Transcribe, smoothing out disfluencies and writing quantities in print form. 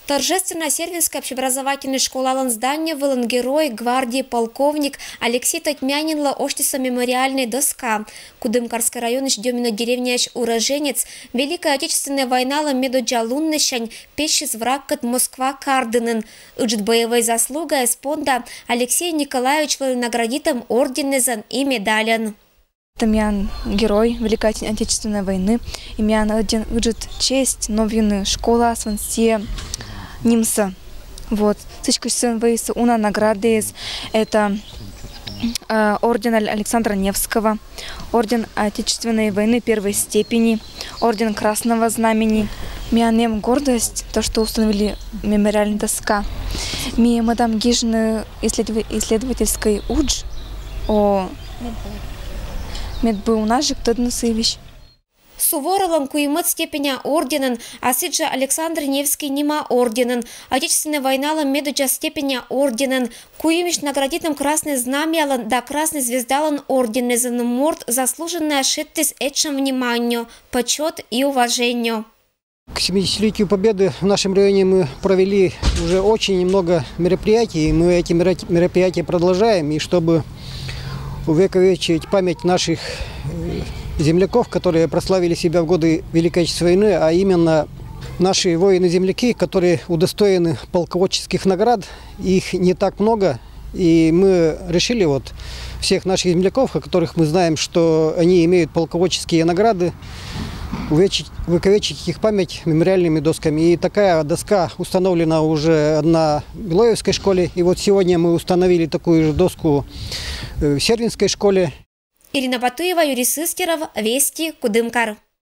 Торжественно Сервинская общеобразовательная школа здания вылан герой гвардии полковник Алексей Татьмянинла оштиса мемориальная доска. Кудымкарский район Ждемина деревня уроженец. Великая Отечественная война меду джалуннышань пещис враг кат Москва Карденен. Уджит боевой заслуга эспонда Алексей Николаевич наградитым орденезан и медален. Тамян герой Великой Отечественной войны, имян один уджит честь, новины школа свансе Нимса. Вот. Сычка сын выйса уна награды из это орден Александра Невского, орден Отечественной войны первой степени, орден Красного Знамени. Мианем гордость, то, что установили мемориальная доска. Ми мадам Гижны исследовательской удж о медбу наших Таднусевич. Суворовым куемет степеня орденен, а сиджа Александр Невский нема орденен. Отечественная война медуджа степеня орденен. Куемиш наградитым красный знамялан да красный звездалан орденезен морд заслуженная шиттис этшим вниманию, почет и уважению. К 70-летию Победы в нашем районе мы провели уже очень много мероприятий. И мы эти мероприятия продолжаем. И чтобы увековечить память наших земляков, которые прославили себя в годы Великой Отечественной войны, а именно наши воины-земляки, которые удостоены полководческих наград. Их не так много. И мы решили вот всех наших земляков, о которых мы знаем, что они имеют полководческие награды, увековечить их память мемориальными досками. И такая доска установлена уже на Белоевской школе. И вот сегодня мы установили такую же доску в Сервинской школе. Ирина Батуева, Юрий Сыскеров, Вести, Кудымкар.